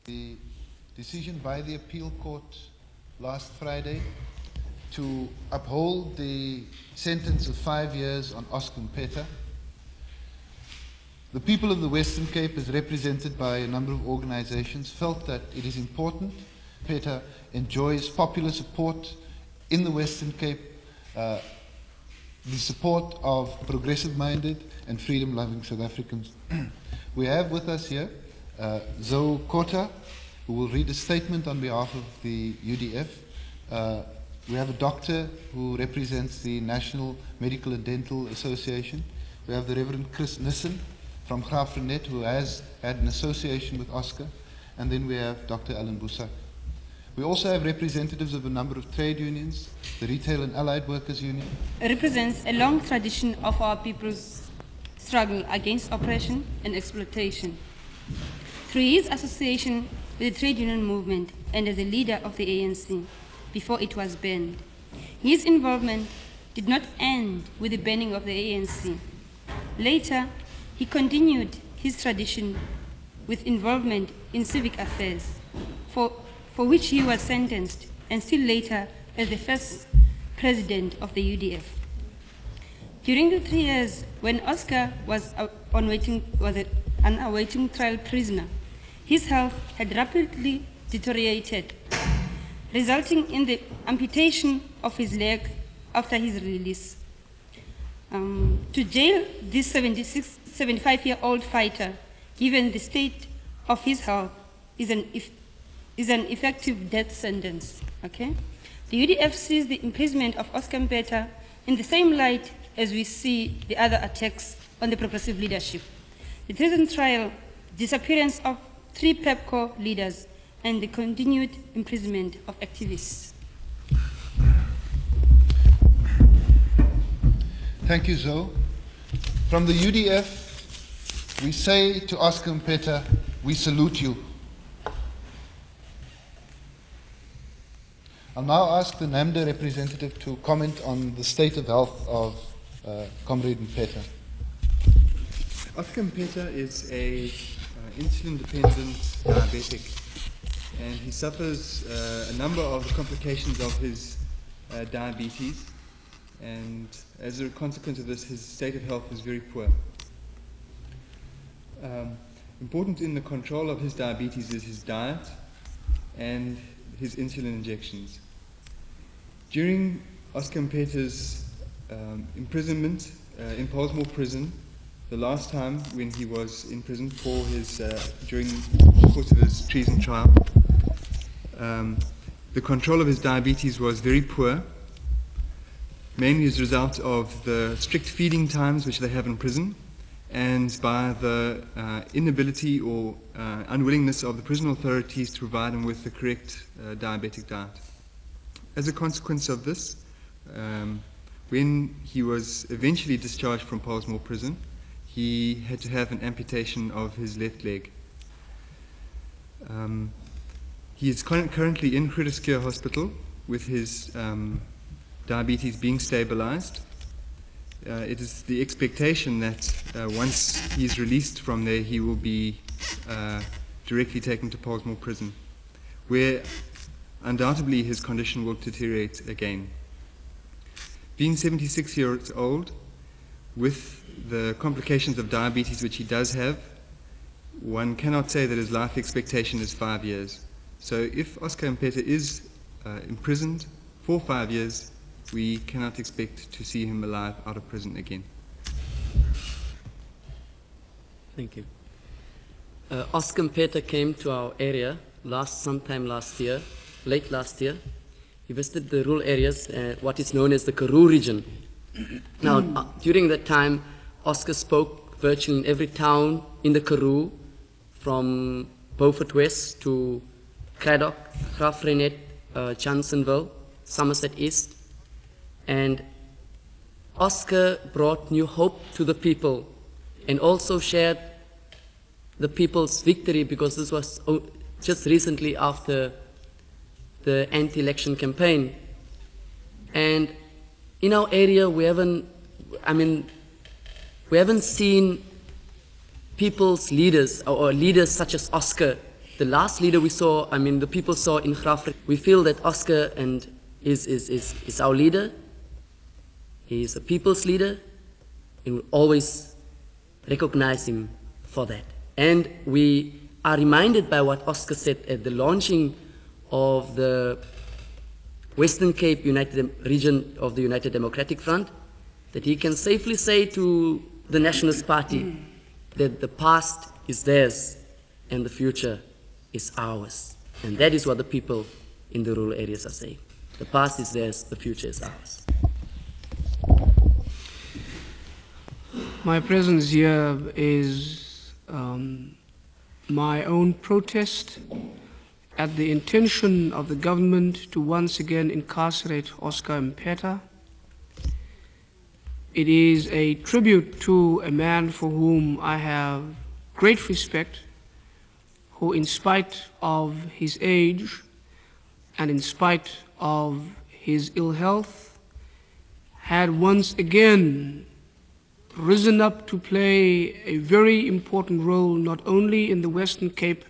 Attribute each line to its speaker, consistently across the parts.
Speaker 1: The decision by the appeal court last Friday to uphold the sentence of 5 years on Oscar Mpetha. The people of the Western Cape, as represented by a number of organizations, felt that it is important. Mpetha enjoys popular support in the Western Cape, the support of progressive-minded and freedom-loving South Africans. We have with us here Zoe Kota, who will read a statement on behalf of the UDF. We have a doctor who represents the National Medical and Dental Association. We have the Rev Chris Niesen from Graafrenet, who has had an association with Oscar. And then we have Dr. Alan Busak. We also have representatives of a number of trade unions, the Retail and Allied Workers Union.
Speaker 2: It represents a long tradition of our people's struggle against oppression and exploitation. Through his association with the trade union movement and as a leader of the ANC before it was banned, his involvement did not end with the banning of the ANC. Later, he continued his tradition with involvement in civic affairs, for which he was sentenced, and still later as the first president of the UDF. During the 3 years when Oscar was an awaiting trial prisoner, his health had rapidly deteriorated, resulting in the amputation of his leg after his release. To jail this 75-year-old fighter, given the state of his health, is an effective death sentence. Okay? The UDF sees the imprisonment of Oscar Mpetha in the same light as we see the other attacks on the progressive leadership. The treason trial, disappearance of 3 PEPCO leaders, and the continued imprisonment of activists.
Speaker 1: Thank you, Zoe. From the UDF, we say to Oscar Mpetha, we salute you. I'll now ask the NAMDA representative to comment on the state of health of Comrade Mpetha.
Speaker 3: Oscar Mpetha is a insulin-dependent diabetic, and he suffers a number of complications of his diabetes, and as a consequence of this, his state of health is very poor. Important in the control of his diabetes is his diet and his insulin injections. During Oscar Mpetha's imprisonment in Pollsmoor prison, the last time when he was in prison for his during the course of his treason trial, the control of his diabetes was very poor, mainly as a result of the strict feeding times which they have in prison, and by the inability or unwillingness of the prison authorities to provide him with the correct diabetic diet. As a consequence of this, when he was eventually discharged from Pollsmoor prison, he had to have an amputation of his left leg. He is currently in Groote Schuur Hospital with his diabetes being stabilized. It is the expectation that once he is released from there, he will be directly taken to Pollsmoor prison, where undoubtedly his condition will deteriorate again. Being 76 years old, with the complications of diabetes which he does have, one cannot say that his life expectation is 5 years. So if Oscar Mpetha is imprisoned for 5 years, we cannot expect to see him alive out of prison again.
Speaker 4: Thank you. Oscar Mpetha came to our area sometime last year, late last year. He visited the rural areas, what is known as the Karoo region. Now, during that time, Oscar spoke virtually in every town in the Karoo, from Beaufort West to Craddock, Graafrenet, Johnsonville, Somerset East. And Oscar brought new hope to the people and also shared the people's victory, because this was just recently after the anti-election campaign. And in our area, we haven't seen people's leaders or leaders such as Oscar the last leader we saw, I mean, the people saw in Grafric, we feel that Oscar is our leader. He is a people's leader, and we always recognize him for that. And we are reminded by what Oscar said at the launching of the Western Cape region of the United Democratic Front, that he can safely say to the Nationalist Party that the past is theirs and the future is ours. And that is what the people in the rural areas are saying. The past is theirs, the future is ours.
Speaker 5: My presence here is my own protest at the intention of the government to once again incarcerate Oscar Mpetha. It is a tribute to a man for whom I have great respect, who in spite of his age and in spite of his ill health had once again risen up to play a very important role not only in the Western Cape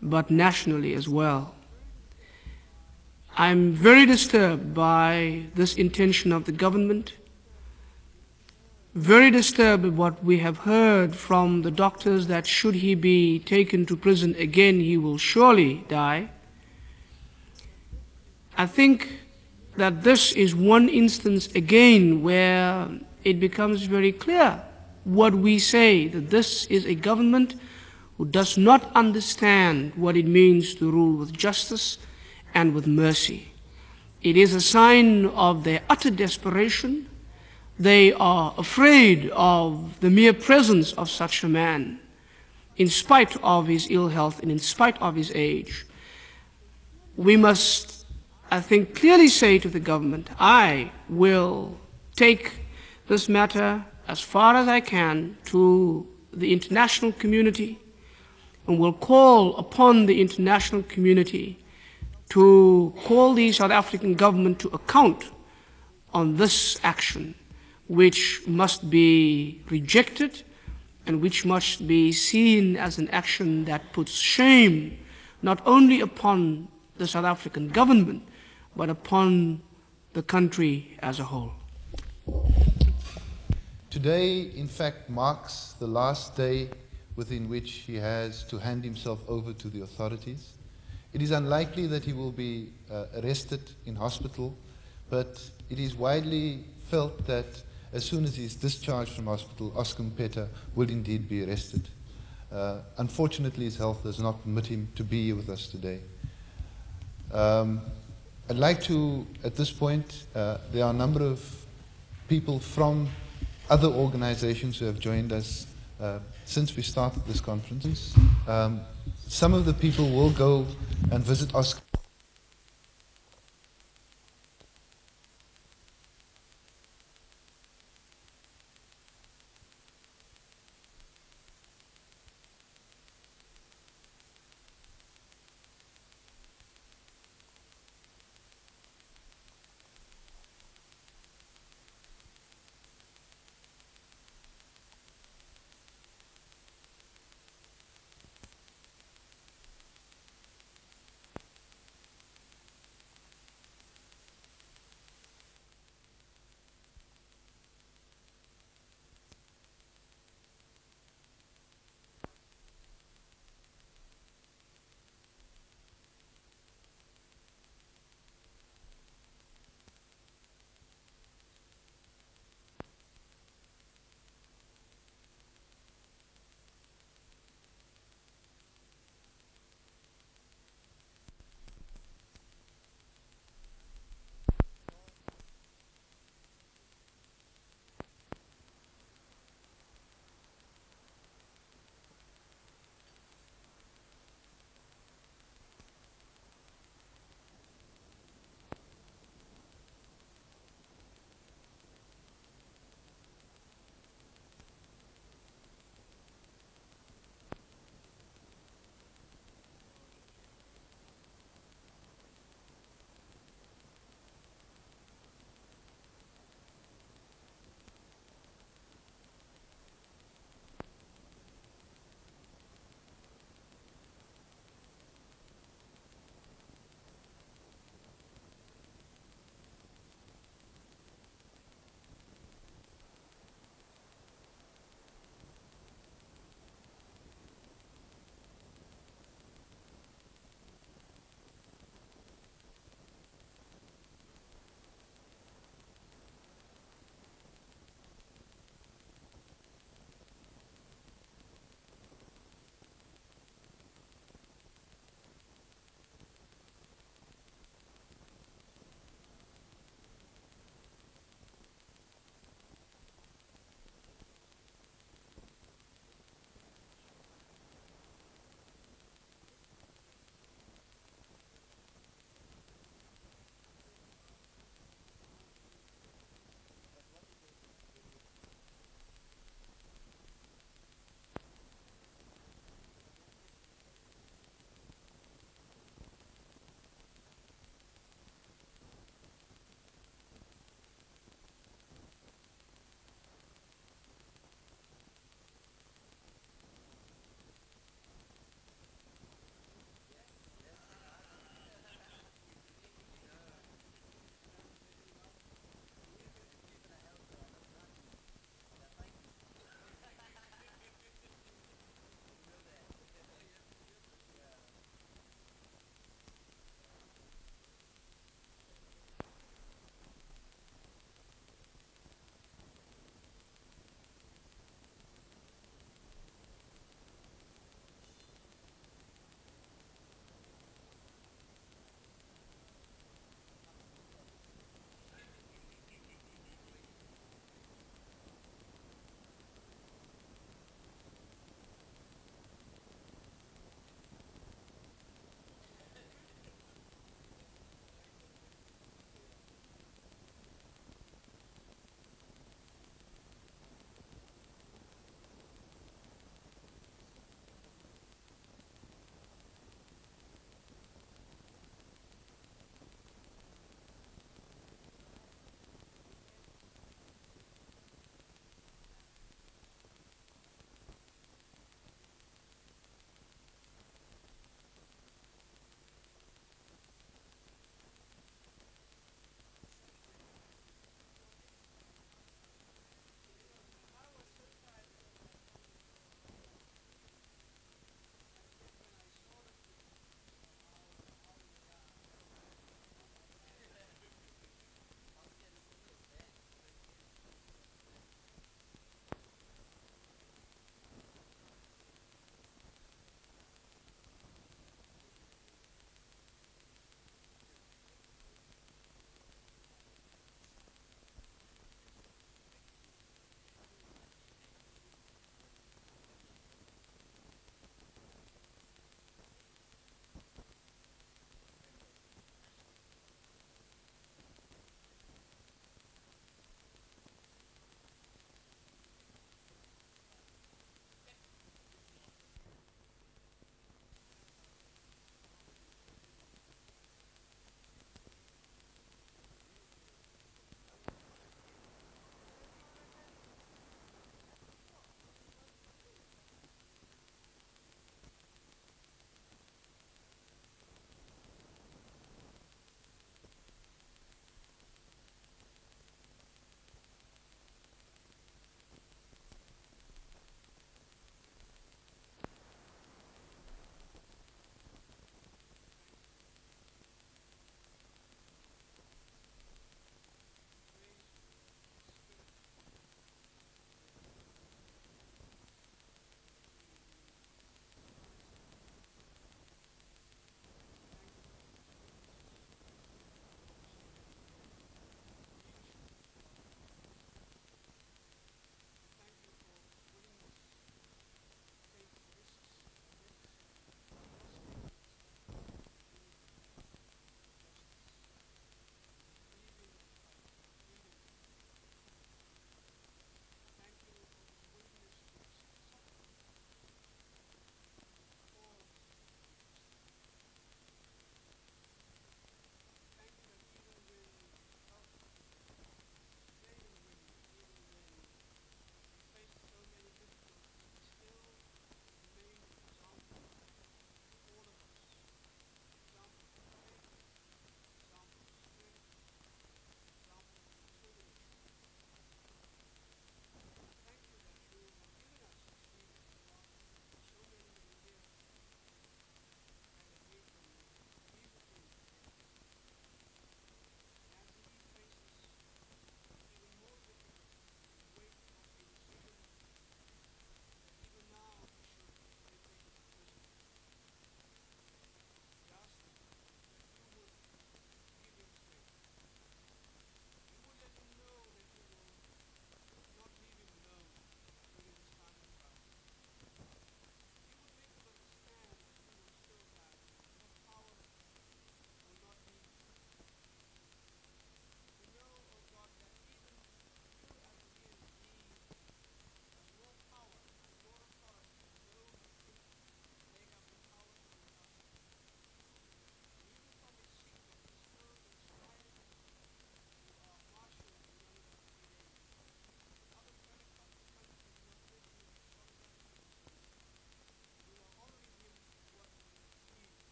Speaker 5: but nationally as well. I'm very disturbed by this intention of the government, very disturbed by what we have heard from the doctors that should he be taken to prison again, he will surely die. I think that this is one instance again where it becomes very clear what we say, that this is a government who does not understand what it means to rule with justice and with mercy. It is a sign of their utter desperation. They are afraid of the mere presence of such a man, in spite of his ill health and in spite of his age. We must, I think, clearly say to the government, I will take this matter as far as I can to the international community, and will call upon the international community to call the South African government to account on this action, which must be rejected and which must be seen as an action that puts shame not only upon the South African government, but upon the country as a whole.
Speaker 1: Today, in fact, marks the last day within which he has to hand himself over to the authorities. It is unlikely that he will be arrested in hospital, but it is widely felt that as soon as he is discharged from hospital, Oscar Mpetha will indeed be arrested. Unfortunately, his health does not permit him to be here with us today. I'd like to, at this point, there are a number of people from other organizations who have joined us since we started this conference. Some of the people will go and visit Oscar.